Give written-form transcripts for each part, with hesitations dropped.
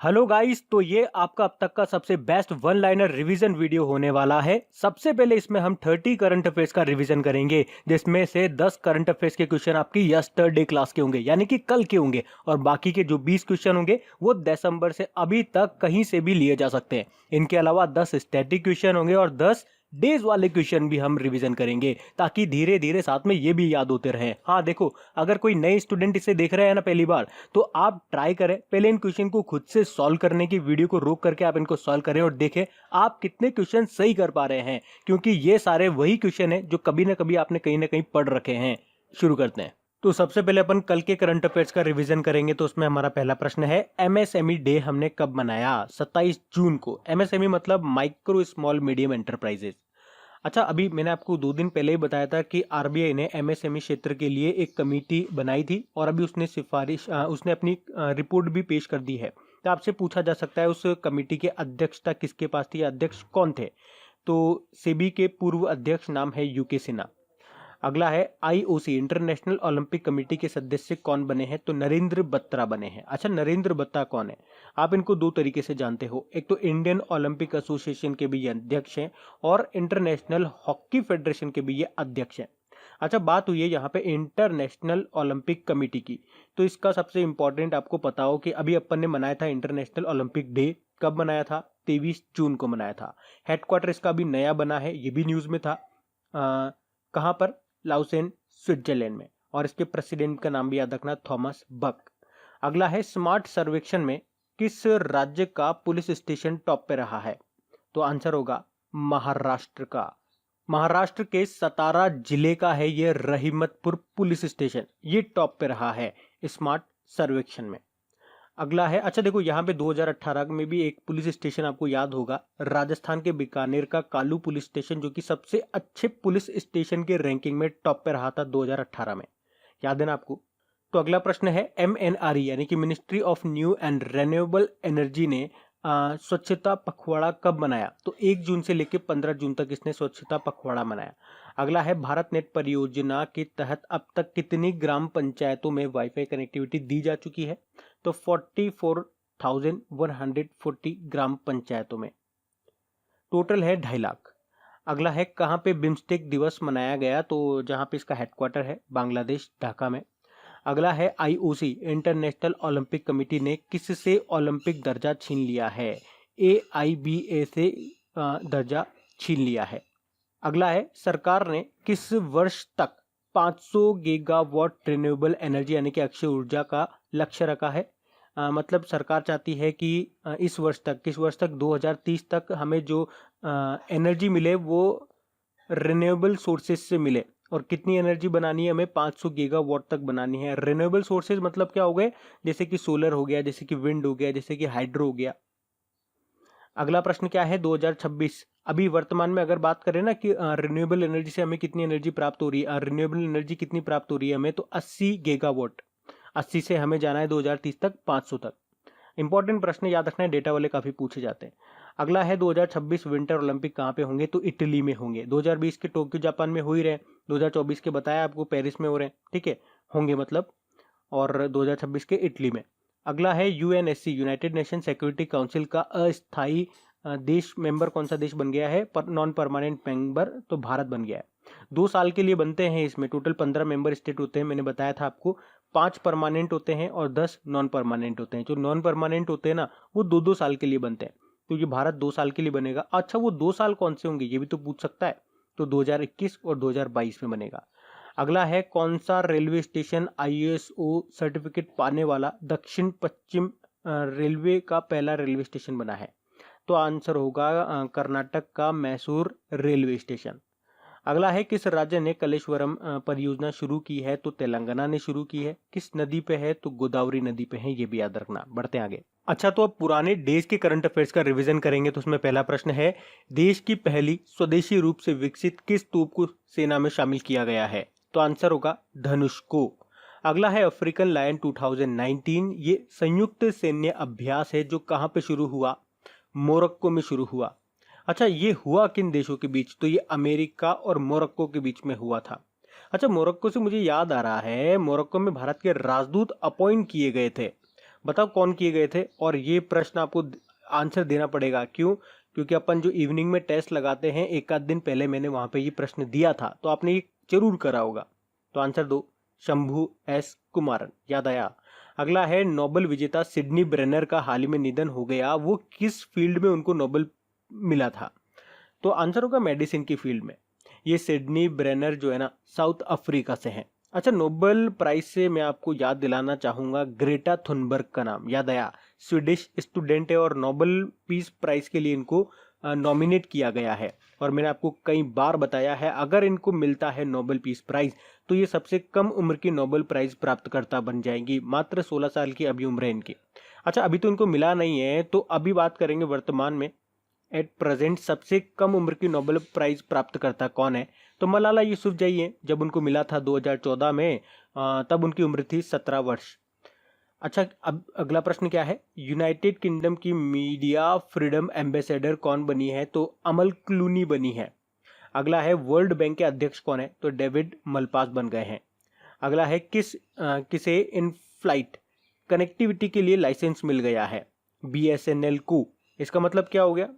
Hello guys, तो ये आपका अब तक का सबसे best one liner revision video होने वाला है। सबसे पहले इसमें हम 30 करंट अफेयर्स का रिवीजन करेंगे, जिसमें से 10 करंट अफेयर्स के क्वेश्चन आपकी यस्टरडे क्लास के होंगे, यानी कि कल के होंगे, और बाकी के जो 20 क्वेश्चन होंगे वो दिसंबर से अभी तक कहीं से भी लिए जा सकते हैं। इनके अलावा 10 स्टैटिक क्वेश्चन होंगे और 10 डेज वाले क्वेश्चन भी हम रिवीजन करेंगे, ताकि धीरे धीरे साथ में ये भी याद होते रहें। हाँ देखो, अगर कोई नए स्टूडेंट इसे देख रहे हैं ना पहली बार, तो आप ट्राई करें पहले इन क्वेश्चन को खुद से सॉल्व करने की, वीडियो को रोक करके आप इनको सॉल्व करें और देखें आप कितने क्वेश्चन सही कर पा रहे हैं, क्योंकि ये सारे वही क्वेश्चन हैं जो कभी ना कभी आपने कहीं ना कहीं पढ़ रखे हैं। शुरू करते हैं। तो सबसे पहले अपन कल के करंट अफेयर्स का रिवीजन करेंगे। तो उसमें हमारा पहला प्रश्न है, एमएसएमई डे हमने कब मनाया? 27 जून को। एमएसएमई मतलब माइक्रो स्मॉल मीडियम एंटरप्राइजेस। अच्छा, अभी मैंने आपको 2 दिन पहले ही बताया था कि आरबीआई ने एमएसएमई क्षेत्र के लिए एक कमेटी बनाई थी और अभी उसने अपनी रिपोर्ट भी पेश कर दी है। तो आपसे पूछा जा सकता है उस कमेटी के अध्यक्षता किसके पास थी, अध्यक्ष कौन थे? तो सेबी के पूर्व अध्यक्ष नाम है यूके सिन्हा। अगला है, आईओसी इंटरनेशनल ओलंपिक कमेटी के सदस्य कौन बने हैं? तो नरेंद्र बत्रा बने हैं। अच्छा, नरेंद्र बत्रा कौन है? आप इनको दो तरीके से जानते हो, एक तो इंडियन ओलंपिक एसोसिएशन के भी ये अध्यक्ष हैं और इंटरनेशनल हॉकी फेडरेशन के भी ये अध्यक्ष हैं। अच्छा, बात हुई है यहाँ पे इंटरनेशनल ओलंपिक कमेटी की, तो इसका सबसे इंपॉर्टेंट आपको पता हो कि अभी अपन ने मनाया था इंटरनेशनल ओलंपिक डे। कब मनाया था? 23 जून को मनाया था। हेडक्वार्टर इसका अभी नया बना है, ये भी न्यूज में था। कहाँ पर? लाउसेन, स्विट्जरलैंड में। और इसके प्रेसिडेंट का नाम भी याद रखना, थॉमस बक। अगला है, स्मार्ट सर्वेक्षण में किस राज्य का पुलिस स्टेशन टॉप पे रहा है? तो आंसर होगा महाराष्ट्र का। महाराष्ट्र के सतारा जिले का है ये रहीमतपुर पुलिस स्टेशन, ये टॉप पे रहा है स्मार्ट सर्वेक्षण में। अगला है, अच्छा देखो यहाँ पे 2018 में भी एक पुलिस स्टेशन आपको याद होगा, राजस्थान के बीकानेर का कालू पुलिस स्टेशन, जो कि सबसे अच्छे पुलिस स्टेशन के रैंकिंग में टॉप पे रहा था 2018 में। याद है ना आपको? तो अगला प्रश्न है, एमएनआरई यानी कि ministry of new and renewable energy ने स्वच्छता पखवाड़ा कब मनाया? तो 1 जून से लेकर 15 जून तक इसने स्वच्छता पखवाड़ा मनाया। अगला है, भारत नेट परियोजना के तहत अब तक कितनी ग्राम पंचायतों में वाईफाई कनेक्टिविटी दी जा चुकी है? तो 44,140 ग्राम पंचायतों में। टोटल है 2.5 लाख। अगला है, कहाँ पे बिम्स्टेक दिवस मनाया गया? तो जहाँ पे इसका हेडक्वार्टर है बांग्लादेश, ढाका में। अगला है, आईओसी इंटरनेशनल ओलंपिक कमेटी ने किससे ओलंपिक दर्जा छीन लिया है? एआईबीए से दर्जा छीन लिया है। अगला है, सरकार ने किस वर्ष तक 500 गीगावाट रिन्यूएबल एनर्जी यानी कि अक्षय ऊर्जा का लक्ष्य रखा है? मतलब सरकार चाहती है कि इस वर्ष तक, किस वर्ष तक, 2030 तक हमें जो एनर्जी मिले वो रिन्यूएबल सोर्सेज से मिले। और कितनी एनर्जी बनानी है हमें? 500 गीगावाट तक बनानी है। रिन्यूएबल सोर्सेज मतलब क्या हो गए? जैसे कि सोलर हो गया, जैसे कि विंड हो गया, जैसे कि हाइड्रो हो गया। अगला प्रश्न क्या है, 2026 अभी वर्तमान में अगर बात करें ना कि रिन्यूएबल एनर्जी से हमें कितनी एनर्जी प्राप्त हो रही है, रिन्यूएबल एनर्जी कितनी प्राप्त हो रही है हमें? तो 80 गीगावाट। 80 से हमें जाना है 2030 तक 500 तक। इंपॉर्टेंट प्रश्न याद रखना है, डेटा वाले काफी पूछे जाते हैं। अगला है, 2026 विंटर ओलंपिक कहाँ पे होंगे? तो इटली में होंगे। 2020 के टोक्यो जापान में हो ही रहे, 2024 के बताया आपको पेरिस में हो रहे हैं, ठीक है, होंगे मतलब, और 2026 के इटली में। अगला है, UNSC United nation security council का अस्थायी देश मेंबर कौन सा देश बन गया है? नॉन परमानेंट मेंबर, तो भारत बन गया है। 2 साल के लिए बनते हैं इसमें, टोटल 15 मेंबर स्टेट होते हैं, मैंने बताया था आपको। 5 परमानेंट होते हैं और 10 नॉन परमानेंट होते हैं। जो नॉन परमानेंट होते हैं ना, वो 2-2 साल के लिए बनते हैं, तो ये भारत 2 साल के लिए बनेगा। अच्छा, वो 2 साल कौन से होंगे ये भी तो पूछ सकता है, तो 2021 और 2022 में बनेगा। अगला है, कौन सा रेलवे स्टेशन आईएसओ सर्टिफिकेट पाने वाला दक्षिण पश्चिम रेलवे का पहला रेलवे स्टेशन बना है? तो आंसर होगा कर्नाटक का मैसूर रेलवे स्टेशन। अगला है, किस राज्य ने कलेश्वरम परियोजना शुरू की है? तो तेलंगाना ने शुरू की है। किस नदी पे है? तो गोदावरी नदी पे है, ये भी याद रखना। बढ़ते हैं आगे। अच्छा, तो अब पुराने देश के करंट अफेयर्स का रिवीजन करेंगे। तो उसमें पहला प्रश्न है, देश की पहली स्वदेशी रूप से विकसित किस तोप को सेना में शामिल किया गया है? तो आंसर होगा धनुष को। अगला है, अफ्रीकन लायन 2019, ये संयुक्त सैन्य अभ्यास है जो कहाँ पे शुरू हुआ? मोरक्को में शुरू हुआ। अच्छा, ये हुआ किन देशों के बीच? तो ये अमेरिका और मोरक्को के बीच में हुआ था। अच्छा, मोरक्को से मुझे याद आ रहा है, मोरक्को में भारत के राजदूत अपॉइंट किए गए थे। बताओ कौन किए गए थे। और ये प्रश्न आपको आंसर देना पड़ेगा, क्यों? क्योंकि अपन जो इवनिंग में टेस्ट लगाते हैं, एक आध दिन पहले मैंने वहां पे ये प्रश्न दिया था, तो आपने ये जरूर करा होगा। तो आंसर दो, शंभू एस कुमारन। याद आया? अगला है, नोबेल विजेता सिडनी ब्रेनर का हाल ही में निधन हो गया, वो किस फील्ड में उनको नोबेल मिला था? तो आंसर होगा मेडिसिन की फील्ड में। ये सिडनी ब्रेनर जो है ना, साउथ अफ्रीका से हैं। अच्छा, नोबेल प्राइज से मैं आपको याद दिलाना चाहूंगा ग्रेटा थुनबर्ग का नाम। याद आया? स्वीडिश स्टूडेंट है और नोबेल पीस प्राइज के लिए इनको नॉमिनेट किया गया है। और मैंने आपको कई बार बताया है, अगर इनको मिलता है नोबेल पीस प्राइज तो ये सबसे कम उम्र की नोबेल प्राइज प्राप्तकर्ता बन जाएंगी। मात्र 16 साल की अभी उम्र है इनकी। अच्छा, अभी तो इनको मिला नहीं है, तो अभी बात करेंगे वर्तमान में एट प्रेजेंट सबसे कम उम्र की नोबेल प्राइज प्राप्तकर्ता कौन है? तो मलाला यूसुफजई है। जब उनको मिला था 2014 में, तब उनकी उम्र थी 17 वर्ष। अच्छा, अब अगला प्रश्न क्या है? यूनाइटेड किंगडम की मीडिया फ्रीडम एम्बेसडर कौन बनी है? तो अमल क्लूनी बनी है। अगला है, वर्ल्ड बैंक के अध्यक्ष कौन है? तो डेविड मलपास बन गए हैं। अगला है, किसे इन फ्लाइट कनेक्टिविटी के लिए लाइसेंस मिल गया है? BSNL को। इसका मतलब क्या हो गया?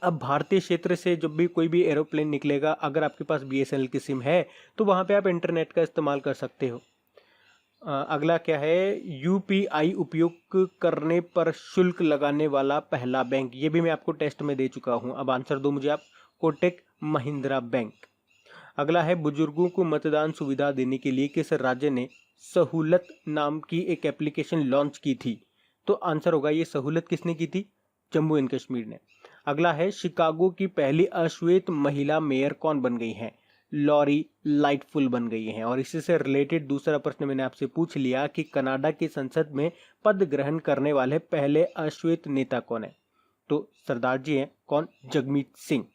अब भारतीय क्षेत्र से जब भी कोई भी एरोप्लेन निकलेगा, अगर आपके पास BSNL की सिम है तो वहां पे आप इंटरनेट का इस्तेमाल कर सकते हो। अगला क्या है? UPI उपयोग करने पर शुल्क लगाने वाला पहला बैंक। ये भी मैं आपको टेस्ट में दे चुका हूं। अब आंसर दो मुझे आप। कोटक महिंद्रा बैंक। अगला है, बुजुर्गों को मतदान सुविधा देने के लिए किस राज्य ने सहूलत नाम की एक एप्लीकेशन लॉन्च की थी? तो आंसर होगा, ये सहूलत किसने की थी? जम्मू एंड कश्मीर ने। अगला है, शिकागो की पहली अश्वेत महिला मेयर कौन बन गई हैं? लॉरी लाइटफुल बन गई हैं। और इसी से रिलेटेड दूसरा प्रश्न मैंने आपसे पूछ लिया कि कनाडा की संसद में पद ग्रहण करने वाले पहले अश्वेत नेता कौन है? तो सरदार जी हैं। कौन? जगमीत सिंह।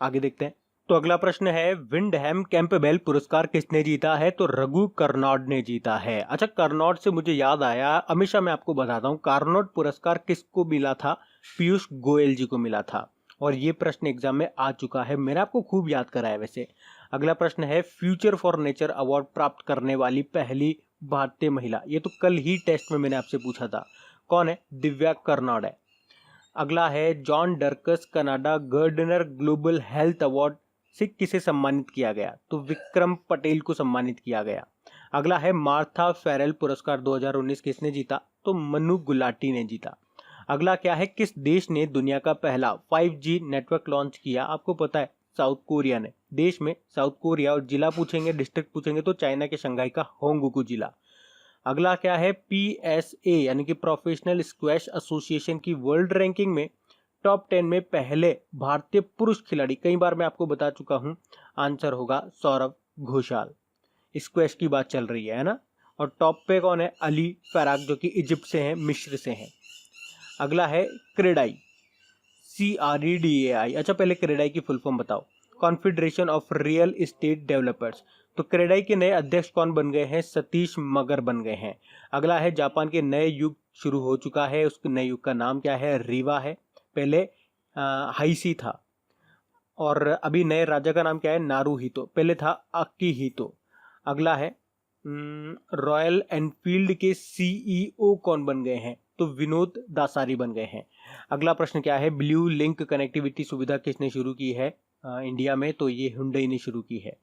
आगे देखते हैं। तो अगला प्रश्न है, विंडहैम कैंपबेल पुरस्कार किसने जीता है? तो रघु कर्नाड ने जीता है। अच्छा, कर्नाड से मुझे याद आया, हमेशा मैं आपको बताता हूँ, कर्नाड पुरस्कार किसको मिला था? पीयूष गोयल जी को मिला था। और ये प्रश्न एग्जाम में आ चुका है, मैंने आपको खूब याद कराया वैसे। अगला प्रश्न है, फ्यूचर फॉर नेचर अवार्ड प्राप्त करने वाली पहली भारतीय महिला। ये तो कल ही टेस्ट में मैंने आपसे पूछा था। कौन है? दिव्या कर्नाड है। अगला है, John Dirks Canada Gairdner global health award से किसे सम्मानित किया गया? तो विक्रम पटेल को सम्मानित किया गया। अगला है, मार्था फेरेल पुरस्कार 2019 किसने जीता? तो मनु गुलाटी ने जीता। अगला क्या है, किस देश ने दुनिया का पहला 5G नेटवर्क लॉन्च किया? आपको पता है, साउथ कोरिया ने। देश में साउथ कोरिया, और जिला पूछेंगे, डिस्ट्रिक्ट पूछेंगे तो चाइना के शंघाई का होंगुकू जिला। अगला क्या है, PSA यानी कि प्रोफेशनल स्क्वैश एसोसिएशन की वर्ल्ड रैंकिंग में टॉप 10 में पहले भारतीय पुरुष खिलाड़ी, कई बार मैं आपको बता चुका हूं, आंसर होगा सौरभ घोषाल। स्क्वैश की बात चल रही है ना। और टॉप पे कौन है? अली फराक, जो कि इजिप्ट से हैं, मिस्र से हैं। अगला है, क्रेडाई, CREDAI। अच्छा, पहले क्रेडाई की फुल फॉर्म बताओ। Confederation of real estate developers. तो क्रेडाई के नए अध्यक्ष कौन बन गए हैं? सतीश मगर बन गए हैं। अगला है, जापान के नए युग शुरू हो चुका है, उसके नए युग का नाम क्या है? रीवा है। पहले हाइसी था। और अभी नए राजा का नाम क्या है? नारूहितो। पहले था अकीहितो। अगला है, रॉयल एनफील्ड के CEO कौन बन गए हैं? तो विनोद दासारी बन गए हैं। अगला प्रश्न क्या है, ब्लू लिंक कनेक्टिविटी सुविधा किसने शुरू की है इंडिया में? तो ये हुंडई ने शुरू की है।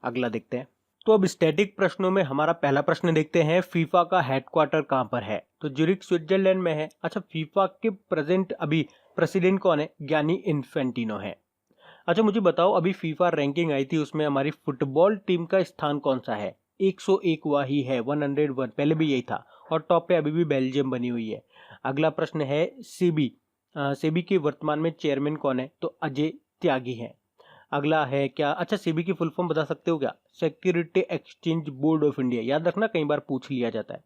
अगला देखते हैं। तो अब स्टैटिक प्रश्नों में हमारा पहला प्रश्न देखते हैं, फीफा का हेडक्वार्टर कहां पर है? तो ज्यूरिख स्विट्जरलैंड में है। अच्छा, फीफा के प्रेजेंट अभी प्रेसिडेंट कौन है? गियानी इन्फेंटिनो है। अच्छा, मुझे बताओ, अभी फीफा रैंकिंग आई थी, उसमें हमारी फुटबॉल टीम का स्थान कौन सा है? 101वां ही है, 101। पहले भी यही था। और टॉप पे अभी भी बेल्जियम बनी हुई है। अगला प्रश्न है, सेबी के वर्तमान में चेयरमैन कौन है? तो अजय त्यागी है। अगला है क्या, अच्छा, सेबी की फुल फॉर्म बता सकते हो क्या? Security exchange board of India. याद रखना, कई बार पूछ लिया जाता है।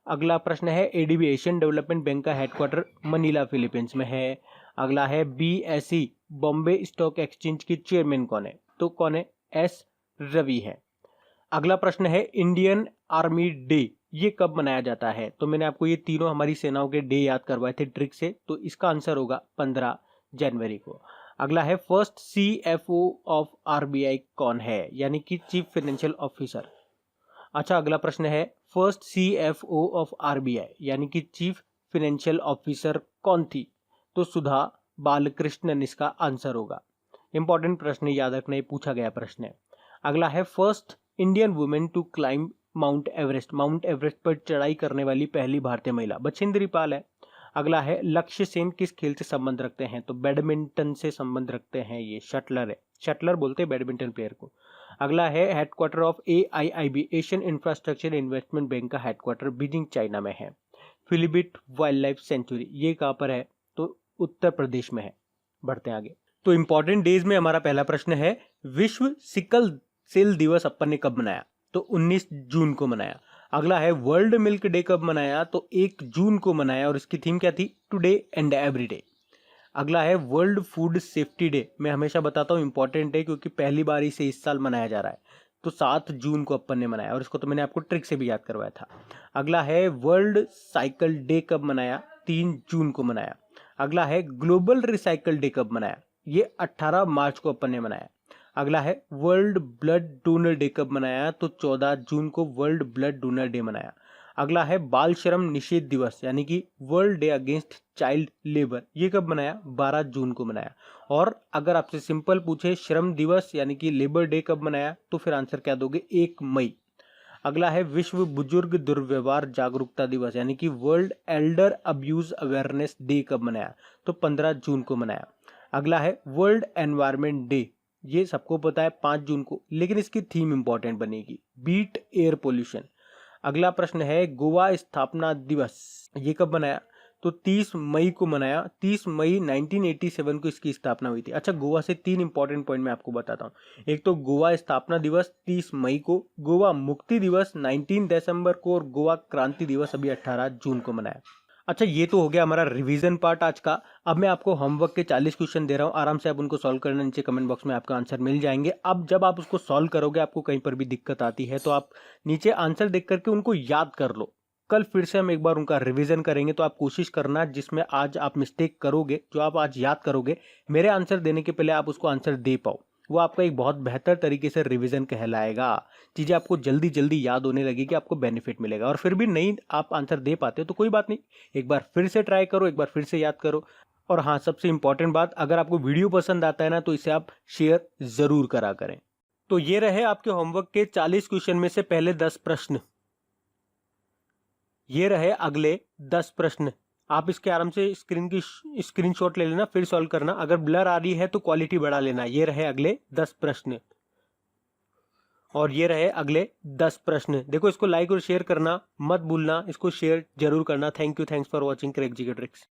अगला प्रश्न है, ADB एशियन डेवलपमेंट बैंक का हेडक्वार्टर मनीला फिलीपींस में है। अगला है, BSE बॉम्बे स्टॉक एक्सचेंज की चेयरमैन कौन है? तो कौन है? S रवि है। अगला प्रश्न है, इंडियन आर्मी डे ये कब मनाया जाता है? तो मैंने आपको ये तीनों हमारी सेनाओं के डे याद करवाए थे ट्रिक से, तो इसका आंसर होगा 15 जनवरी को। अगला है, फर्स्ट CFO ऑफ RBI कौन है? यानी कि चीफ फाइनेंशियल ऑफिसर। अच्छा, अगला प्रश्न है फर्स्ट CFO ऑफ RBI यानी कि चीफ फाइनेंशियल ऑफिसर कौन थी? तो सुधा बालकृष्णन इसका आंसर होगा। इंपॉर्टेंट प्रश्न याद रखना, ये पूछा गया प्रश्न है। अगला है first Indian women to climb Mount Everest, Mount Everest पर चढ़ाई करने वाली पहली भारतीय महिला बछेंद्री पाल है। अगला है लक्ष्य सेन किस खेल से संबंध रखते हैं? तो बैडमिंटन से संबंध रखते हैं, ये शटलर है, शटलर बोलते हैं बैडमिंटन प्लेयर को। अगला है headquarter of AIIB Asian infrastructure investment bank का हेडक्वार्टर बीजिंग चाइना में है। फिलिबिट वाइल्ड लाइफ सेंचुरी ये कहाँ पर है? तो उत्तर प्रदेश में है। बढ़ते हैं आगे। तो इंपॉर्टेंट डेज में हमारा पहला प्रश्न है विश्व सिकल सेल दिवस अपन ने कब मनाया? तो 19 जून को मनाया। अगला है वर्ल्ड मिल्क डे कब मनाया? तो 1 जून को मनाया और इसकी थीम क्या थी? Today and every day. अगला है वर्ल्ड फूड सेफ्टी डे, मैं हमेशा बताता हूँ इंपॉर्टेंट है क्योंकि पहली बार इसे इस साल मनाया जा रहा है। तो 7 जून को अपन ने मनाया और इसको तो मैंने आपको ट्रिक से भी याद करवाया था। अगला है वर्ल्ड साइकिल डे कब मनाया? 3 जून को मनाया। अगला है ग्लोबल रिसाइकल डे कब मनाया? ये 18 मार्च को अपन ने मनाया। अगला है वर्ल्ड ब्लड डोनर डे कब मनाया? तो 14 जून को वर्ल्ड ब्लड डोनर डे मनाया। अगला है बाल श्रम निषेध दिवस यानी कि world day against child labour, ये कब मनाया? 12 जून को मनाया। और अगर आपसे सिंपल पूछे श्रम दिवस यानी कि लेबर डे कब मनाया, तो फिर आंसर क्या दोगे? 1 मई। अगला है विश्व बुजुर्ग दुर्व्यवहार जागरूकता दिवस यानी कि world Elder abuse awareness day कब मनाया? तो 15 जून को मनाया। अगला है वर्ल्ड एनवायरमेंट डे, ये सबको पता है 5 जून को, लेकिन इसकी थीम इंपॉर्टेंट बनेगी, बीट एयर पोल्यूशन। अगला प्रश्न है गोवा स्थापना दिवस, ये कब मनाया? तो 30 मई को मनाया। 30 मई 1987 को इसकी स्थापना हुई थी। अच्छा, गोवा से 3 इंपॉर्टेंट पॉइंट मैं आपको बताता हूँ। एक तो गोवा स्थापना दिवस 30 मई को, गोवा मुक्ति दिवस 19 दिसंबर को और गोवा क्रांति दिवस अभी 18 जून को मनाया। अच्छा, ये तो हो गया हमारा रिवीजन पार्ट आज का। अब मैं आपको होमवर्क के 40 क्वेश्चन दे रहा हूँ, आराम से आप उनको सॉल्व करना, नीचे कमेंट बॉक्स में आपका आंसर मिल जाएंगे। अब जब आप उसको सॉल्व करोगे, आपको कहीं पर भी दिक्कत आती है तो आप नीचे आंसर देख करके उनको याद कर लो। कल फिर से हम एक बार उनका रिवीजन करेंगे, तो आप कोशिश करना जिसमें आज आप मिस्टेक करोगे, जो आप आज याद करोगे, मेरे आंसर देने के पहले आप उसको आंसर दे पाओ। वो आपका एक बहुत बेहतर तरीके से रिवीजन कहलाएगा। चीज़ें आपको जल्दी जल्दी याद होने लगेगी, आपको बेनिफिट मिलेगा। और फिर भी नहीं आप आंसर दे पाते हो तो कोई बात नहीं, एक बार फिर से ट्राई करो, एक बार फिर से याद करो। और हाँ, सबसे इंपॉर्टेंट बात, अगर आपको वीडियो पसंद आता है ना, तो इसे आप शेयर जरूर करा करें। तो ये रहे आपके होमवर्क के 40 क्वेश्चन में से पहले 10 प्रश्न। ये रहे अगले 10 प्रश्न। आप इसके आराम से स्क्रीनशॉट ले लेना, फिर सॉल्व करना। अगर ब्लर आ रही है तो क्वालिटी बढ़ा लेना। ये रहे अगले 10 प्रश्न और ये रहे अगले 10 प्रश्न। देखो, इसको लाइक और शेयर करना मत भूलना, इसको शेयर जरूर करना। Thank you, thanks for watching crack GK tricks.